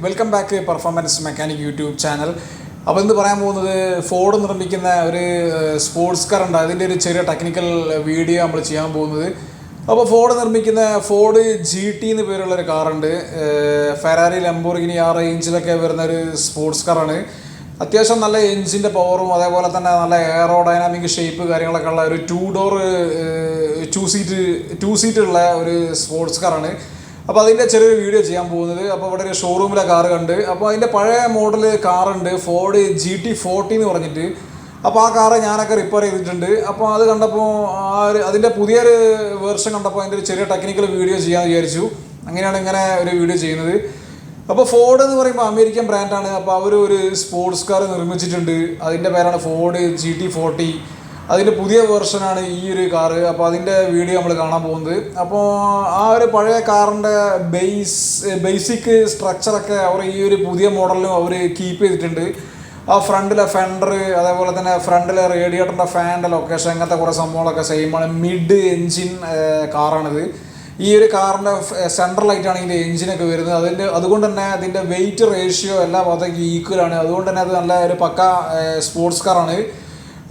Welcome back performance mechanic YouTube channel. അപ്പോൾ ഇന്ന് പറയാൻ പോകുന്നത് ഫോർഡ് നിർമ്മിക്കുന്ന ഒരു സ്പോർട്സ് കാർ ഉണ്ട്. അതിൻ്റെ ഒരു ചെറിയ ടെക്നിക്കൽ വീഡിയോ നമ്മൾ ചെയ്യാൻ പോകുന്നത്. അപ്പോൾ ഫോർഡ് നിർമ്മിക്കുന്ന ഫോർഡ് GT എന്ന് പേരുള്ളൊരു കാറുണ്ട്. ഫെറാറി ലംബോർഗിനി ആ റേഞ്ചിലൊക്കെ വരുന്ന ഒരു സ്പോർട്സ് കാറാണ്. അത്യാവശ്യം നല്ല എൻജിൻ്റെ പവറും അതേപോലെ തന്നെ നല്ല എയറോഡൈനാമിക് ഷേപ്പ് കാര്യങ്ങളൊക്കെ ഉള്ള ഒരു ടു സീറ്റുള്ള ഒരു സ്പോർട്സ് കാറാണ്. അപ്പോൾ അതിൻ്റെ ചെറിയൊരു വീഡിയോ ചെയ്യാൻ പോകുന്നത്. അപ്പോൾ ഇവിടെ ഒരു ഷോറൂമിലെ കാറ് കണ്ട്, അപ്പോൾ അതിൻ്റെ പഴയ മോഡൽ കാറുണ്ട് ഫോർഡ് GT40 എന്ന് പറഞ്ഞിട്ട്. അപ്പോൾ ആ കാറ് ഞാനൊക്കെ റിപ്പയർ ചെയ്തിട്ടുണ്ട്. അപ്പോൾ അത് കണ്ടപ്പോൾ അതിൻ്റെ പുതിയൊരു വേർഷൻ കണ്ടപ്പോൾ അതിൻ്റെ ഒരു ചെറിയ ടെക്നിക്കൽ വീഡിയോ ചെയ്യാമെന്ന് വിചാരിച്ചു. അങ്ങനെയാണ് ഇങ്ങനെ ഒരു വീഡിയോ ചെയ്യുന്നത്. അപ്പോൾ ഫോർഡ് എന്ന് പറയുമ്പോൾ അമേരിക്കൻ ബ്രാൻഡാണ്. അപ്പോൾ അവർ ഒരു സ്പോർട്സ് കാർ നിർമ്മിച്ചിട്ടുണ്ട്. അതിൻ്റെ പേരാണ് ഫോർഡ് GT40. അതിൻ്റെ പുതിയ വെർഷനാണ് ഈ ഒരു കാറ്. അപ്പോൾ അതിൻ്റെ വീഡിയോ നമ്മൾ കാണാൻ പോകുന്നത്. അപ്പോൾ ആ ഒരു പഴയ കാറിൻ്റെ ബേസിക് സ്ട്രക്ചറൊക്കെ അവർ ഈ ഒരു പുതിയ മോഡലിലും അവർ കീപ്പ് ചെയ്തിട്ടുണ്ട്. ആ ഫ്രണ്ടിലെ ഫെൻഡർ, അതേപോലെ തന്നെ ഫ്രണ്ടിലെ റേഡിയേറ്ററിൻ്റെ ഫാനിൻ്റെ ലൊക്കേഷൻ, അങ്ങനത്തെ കുറേ സംഭവങ്ങളൊക്കെ സെയിമാണ്. Mid engine കാറാണിത്. ഈ ഒരു കാറിൻ്റെ സെൻട്രലായിട്ടാണ് ഇതിൻ്റെ എൻജിനൊക്കെ വരുന്നത്. അതുകൊണ്ട് തന്നെ അതിൻ്റെ വെയിറ്റ് റേഷ്യോ എല്ലാ ഭാഗത്തേക്കും ഈക്വലാണ്. അതുകൊണ്ട് തന്നെ അത് നല്ല ഒരു പക്ക സ്പോർട്സ് കാറാണ്.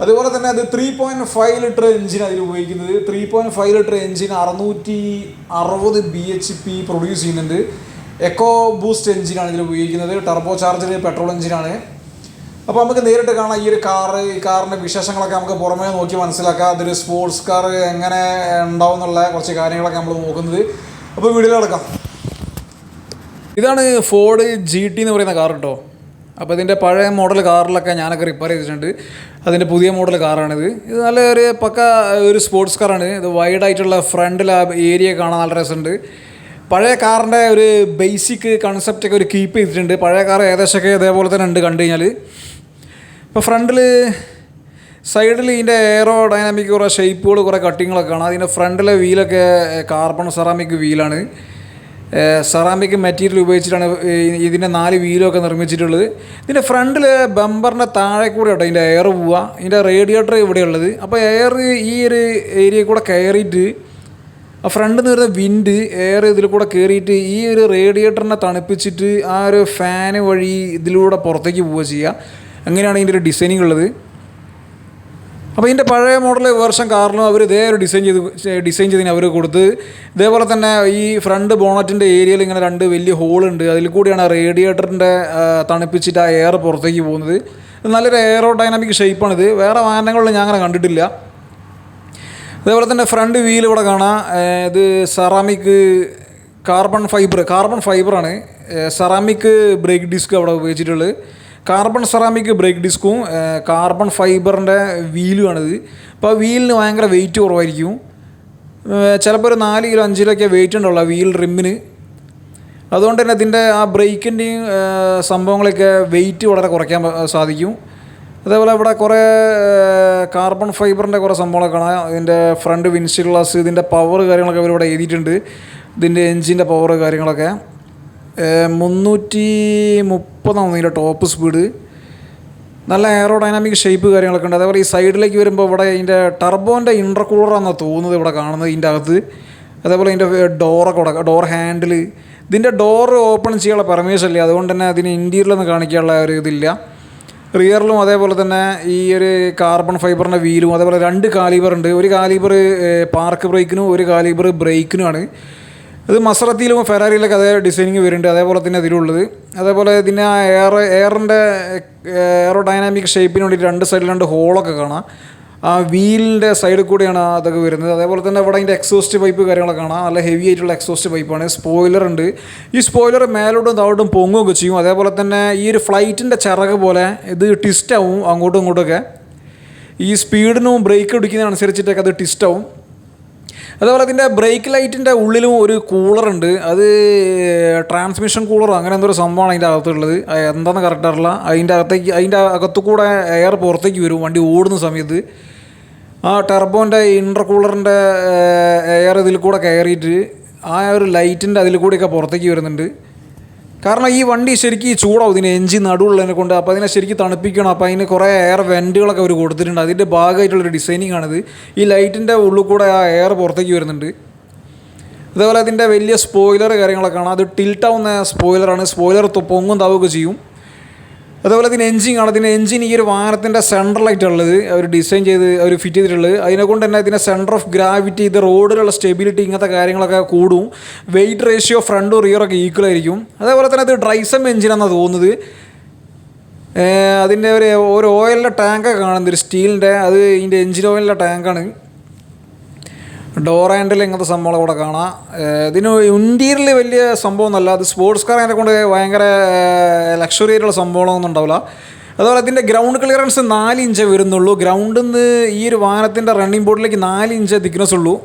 അതുപോലെ തന്നെ അത് 3.5 ലിറ്റർ എൻജിൻ അതിൽ ഉപയോഗിക്കുന്നത്. 3.5 ലിറ്റർ എൻജിൻ 660 bhp പ്രൊഡ്യൂസ് ചെയ്യുന്നുണ്ട്. എക്കോ ബൂസ്റ്റ് എൻജിനാണ് ഇതിൽ ഉപയോഗിക്കുന്നത്. ടർബോ ചാർജർ പെട്രോൾ എൻജിനാണ്. അപ്പോൾ നമുക്ക് നേരിട്ട് കാണാം ഈ കാറിൻ്റെ വിശേഷങ്ങളൊക്കെ നമുക്ക് പുറമേ നോക്കി മനസ്സിലാക്കാം. അതൊരു സ്പോർട്സ് കാർ എങ്ങനെ ഉണ്ടാവും എന്നുള്ള കുറച്ച് കാര്യങ്ങളൊക്കെ നമ്മൾ നോക്കുന്നത്. അപ്പോൾ വീഡിയോയിൽ കിടക്കാം. ഇതാണ് ഫോർഡ് GT എന്ന് പറയുന്ന കാർ കേട്ടോ. അപ്പോൾ ഇതിൻ്റെ പഴയ മോഡൽ കാറിലൊക്കെ ഞാനൊക്കെ റിപ്പയർ ചെയ്തിട്ടുണ്ട്. അതിൻ്റെ പുതിയ മോഡൽ കാറാണിത്. ഇത് നല്ല ഒരു പക്ക ഒരു സ്പോർട്സ് കാറാണ്. ഇത് വൈഡായിട്ടുള്ള ഫ്രണ്ടിൽ ആ ഏരിയ കാണാൻ നല്ല രസമുണ്ട്. പഴയ കാറിൻ്റെ ഒരു ബേസിക് കൺസെപ്റ്റൊക്കെ ഒരു കീപ്പ് ചെയ്തിട്ടുണ്ട്. പഴയ കാർ ഏകദേശമൊക്കെ ഇതേപോലെ തന്നെ ഉണ്ട് കണ്ടു കഴിഞ്ഞാൽ. ഇപ്പോൾ ഫ്രണ്ടിൽ സൈഡിൽ ഇതിൻ്റെ എയറോ ഡൈനാമിക് കുറേ ഷേപ്പുകൾ കുറേ കട്ടിങ്ങളൊക്കെ കാണാം. അതിൻ്റെ ഫ്രണ്ടിലെ വീലൊക്കെ കാർബൺ സെറാമിക് വീലാണ്. സെറാമിക് മെറ്റീരിയൽ ഉപയോഗിച്ചിട്ടാണ് ഇതിൻ്റെ 4 വീലൊക്കെ നിർമ്മിച്ചിട്ടുള്ളത്. ഇതിൻ്റെ ഫ്രണ്ടിൽ ബമ്പറിൻ്റെ താഴെ കൂടെ കേട്ടോ ഇതിൻ്റെ എയർ പോവുക. ഇതിൻ്റെ റേഡിയേറ്റർ ഇവിടെയുള്ളത്. അപ്പോൾ എയർ ഈ ഒരു ഏരിയയിൽ കൂടെ കയറിയിട്ട് ആ ഫ്രണ്ടിൽ നിന്ന് വരുന്ന വിൻഡ് എയർ ഇതിൽ കൂടെ കയറിയിട്ട് ഈ ഒരു റേഡിയേറ്ററിനെ തണുപ്പിച്ചിട്ട് ആ ഒരു ഫാന് വഴി ഇതിലൂടെ പുറത്തേക്ക് പോവുക ചെയ്യുക. അങ്ങനെയാണ് ഇതിൻ്റെ ഒരു ഡിസൈനിങ് ഉള്ളത്. അപ്പോൾ ഇതിൻ്റെ പഴയ മോഡൽ വേർഷൻ കാറിലും അവർ ഇതേ ഒരു ഡിസൈൻ ചെയ്തതിന് അവർ കൊടുത്ത്. ഇതേപോലെ തന്നെ ഈ ഫ്രണ്ട് ബോണറ്റിൻ്റെ ഏരിയയിൽ ഇങ്ങനെ 2 വലിയ ഹോളുണ്ട്. അതിൽ കൂടിയാണ് റേഡിയേറ്ററിൻ്റെ തണുപ്പിച്ചിട്ട് ആ എയർ പുറത്തേക്ക് പോകുന്നത്. നല്ലൊരു എയറോ ഡൈനാമിക് ഷേപ്പാണിത്. വേറെ വാഹനങ്ങളിൽ ഞാൻ അങ്ങനെ കണ്ടിട്ടില്ല. അതേപോലെ തന്നെ ഫ്രണ്ട് വീൽ ഇവിടെ കാണാം. ഇത് സെറാമിക് കാർബൺ ഫൈബറാണ്. സെറാമിക് ബ്രേക്ക് ഡിസ്ക് അവിടെ ഉപയോഗിച്ചിട്ടുള്ളത്. കാർബൺ സെറാമിക് ബ്രേക്ക് ഡിസ്കും കാർബൺ ഫൈബറിൻ്റെ വീലുമാണിത്. അപ്പോൾ ആ വീലിന് ഭയങ്കര വെയിറ്റ് കുറവായിരിക്കും. ചിലപ്പോൾ ഒരു 4 കിലോ 5 കിലോയൊക്കെ വെയിറ്റ് ഉണ്ടാവുള്ളൂ ആ വീൽ റിമ്മിന്. അതുകൊണ്ട് തന്നെ ഇതിൻ്റെ ആ ബ്രേക്കിൻ്റെയും സംഭവങ്ങളൊക്കെ വെയിറ്റ് വളരെ കുറയ്ക്കാൻ സാധിക്കും. അതേപോലെ ഇവിടെ കുറേ കാർബൺ ഫൈബറിൻ്റെ കുറേ സംഭവങ്ങളൊക്കെ കാണാം. ഇതിൻ്റെ ഫ്രണ്ട് വിൻഡ്ഷീൽഡ് ഗ്ലാസ്, ഇതിൻ്റെ പവർ കാര്യങ്ങളൊക്കെ അവരിവിടെ എഴുതിയിട്ടുണ്ട്. ഇതിൻ്റെ എൻജിൻ്റെ പവർ കാര്യങ്ങളൊക്കെ 330 ഇതിൻ്റെ ടോപ്പ് സ്പീഡ്. നല്ല എയറോഡൈനാമിക് ഷേപ്പ് കാര്യങ്ങളൊക്കെ ഉണ്ട്. അതേപോലെ ഈ സൈഡിലേക്ക് വരുമ്പോൾ ഇവിടെ ഇതിൻ്റെ ടർബോൻ്റെ ഇൻ്റർകൂളറാണെന്നാണ് തോന്നുന്നത് ഇവിടെ കാണുന്നത് ഇതിൻ്റെ അകത്ത്. അതേപോലെ ഇതിൻ്റെ ഡോർ ഹാൻഡിൽ, ഇതിൻ്റെ ഡോർ ഓപ്പൺ ചെയ്യാനുള്ള പെർമിഷൻ ഇല്ല. അതുകൊണ്ട് തന്നെ അതിന് ഇൻറ്റീരിയലൊന്നും കാണിക്കാനുള്ള ഒരു ഇതില്ല. റിയറിലും അതേപോലെ തന്നെ ഈ ഒരു കാർബൺ ഫൈബറിൻ്റെ വീലും, അതേപോലെ 2 കാലിബർ ഉണ്ട്. ഒരു കാലിബർ പാർക്ക് ബ്രേക്കിനും ഒരു കാലിബർ ബ്രേക്കിനുമാണ്. ഇത് മസറത്തിയിലും ഫെറാറിയിലൊക്കെ അതേ ഡിസൈനിങ് വരുന്നുണ്ട്. അതേപോലെ തന്നെ ഇതിലുള്ളത്. അതേപോലെ ഇതിന് ആ എയറിൻ്റെ എയറോ ഡൈനാമിക് ഷേപ്പിന് വേണ്ടിയിട്ട് 2 സൈഡിൽ 2 ഹോളൊക്കെ കാണാം. ആ വീലിൻ്റെ സൈഡിൽ കൂടെയാണ് അതൊക്കെ വരുന്നത്. അതേപോലെ തന്നെ ഇവിടെ അതിൻ്റെ എക്സോസ്റ്റ് പൈപ്പ് കാര്യങ്ങളൊക്കെ കാണാം. നല്ല ഹെവി ആയിട്ടുള്ള എക്സോസ്റ്റ് പൈപ്പാണ്. സ്പോയിലർ ഉണ്ട്. ഈ സ്പോയിലർ മേലോട്ടും താഴോട്ടും പൊങ്ങുകയൊക്കെ ചെയ്യും. അതേപോലെ തന്നെ ഈ ഒരു ഫ്ലൈറ്റിൻ്റെ ചിറക് പോലെ ഇത് ട്വിസ്റ്റാവും അങ്ങോട്ടും ഇങ്ങോട്ടൊക്കെ. ഈ സ്പീഡിനും ബ്രേക്ക് പിടിക്കുന്നതനുസരിച്ചിട്ടൊക്കെ അത് ട്വിസ്റ്റാവും. അതേപോലെ അതിൻ്റെ ബ്രേക്ക് ലൈറ്റിൻ്റെ ഉള്ളിലും ഒരു കൂളറുണ്ട്. അത് ട്രാൻസ്മിഷൻ കൂളറോ അങ്ങനെ എന്തോ ഒരു സംഭവമാണ് അതിൻ്റെ അകത്തുള്ളത്. എന്താണെന്ന് കറക്റ്റ് അറിയില്ല. അതിൻ്റെ അകത്തു കൂടെ എയർ പുറത്തേക്ക് വരും വണ്ടി ഓടുന്ന സമയത്ത്. ആ ടർബോൻ്റെ ഇൻ്റർകൂളറിൻ്റെ എയർ ഇതിൽ കൂടെ കയറിയിട്ട് ആ ഒരു ലൈറ്റിൻ്റെ അതിൽ കൂടെയൊക്കെ പുറത്തേക്ക് വരുന്നുണ്ട്. കാരണം ഈ വണ്ടി ശരിക്കും ചൂടാവും ഇതിന് എൻജിൻ നടുവുള്ളതിനെ കൊണ്ട്. അപ്പോൾ അതിനെ ശരിക്കും തണുപ്പിക്കണം. അപ്പോൾ അതിന് കുറേ എയർ വെൻറ്റുകളൊക്കെ അവർ കൊടുത്തിട്ടുണ്ട്. അതിൻ്റെ ഭാഗമായിട്ടുള്ളൊരു ഡിസൈനിങ് ആണിത്. ഈ ലൈറ്റിൻ്റെ ഉള്ളിൽ കൂടെ ആ എയർ പുറത്തേക്ക് വരുന്നുണ്ട്. അതേപോലെ ഇതിൻ്റെ വലിയ സ്പോയിലർ കാര്യങ്ങളൊക്കെ കാണാം. അത് ടിൽട്ടാവുന്ന സ്പോയിലറാണ്. സ്പോയിലർ പൊങ്ങും താവുകയൊക്കെ ചെയ്യും. അതേപോലെ ഇതിന് എൻജിൻ കാണാം. ഇതിൻ്റെ എൻജിൻ ഈ ഒരു വാഹനത്തിൻ്റെ സെൻട്രലായിട്ടുള്ളത് അവർ ഡിസൈൻ ചെയ്ത് അവർ ഫിറ്റ് ചെയ്തിട്ടുള്ളത്. അതിനെക്കൊണ്ട് തന്നെ ഇതിൻ്റെ സെൻറ്റർ ഓഫ് ഗ്രാവിറ്റി, ഇത് റോഡിലുള്ള സ്റ്റെബിലിറ്റി, ഇങ്ങനത്തെ കാര്യങ്ങളൊക്കെ കൂടും. വെയിറ്റ് റേഷ്യോ ഫ്രണ്ടും റിയറൊക്കെ ഈക്വൽ ആയിരിക്കും. അതേപോലെ തന്നെ ഇത് ഡ്രൈസം എൻജിനാണെന്നാണ് തോന്നുന്നത്. അതിൻ്റെ ഒരു ഓയിലിൻ്റെ ടാങ്കൊക്കെ കാണുന്നത് ഒരു സ്റ്റീലിൻ്റെ, അത് ഇതിൻ്റെ എൻജിൻ ഓയിലിൻ്റെ ടാങ്കാണ്. ഡോർ ഹാൻഡിൽ ഇങ്ങനത്തെ സംഭവങ്ങൾ ഇവിടെ കാണാം. ഇതിന് ഇൻറ്റീരിയറിൽ വലിയ സംഭവമൊന്നുമല്ല. അത് സ്പോർട്സ് കാർ അതിനെ കൊണ്ട് ഭയങ്കര ലക്ഷറി ആയിട്ടുള്ള സംഭവങ്ങളൊന്നും ഉണ്ടാവില്ല. അതുപോലെ ഇതിൻ്റെ ഗ്രൗണ്ട് ക്ലിയറൻസ് 4 ഇഞ്ചേ വരുന്നുള്ളൂ. ഗ്രൗണ്ടിൽ നിന്ന് ഈ ഒരു വാഹനത്തിൻ്റെ റണ്ണിങ് ബോർഡിലേക്ക് 4 ഇഞ്ച് തിക്നെസ് ഉള്ളൂ.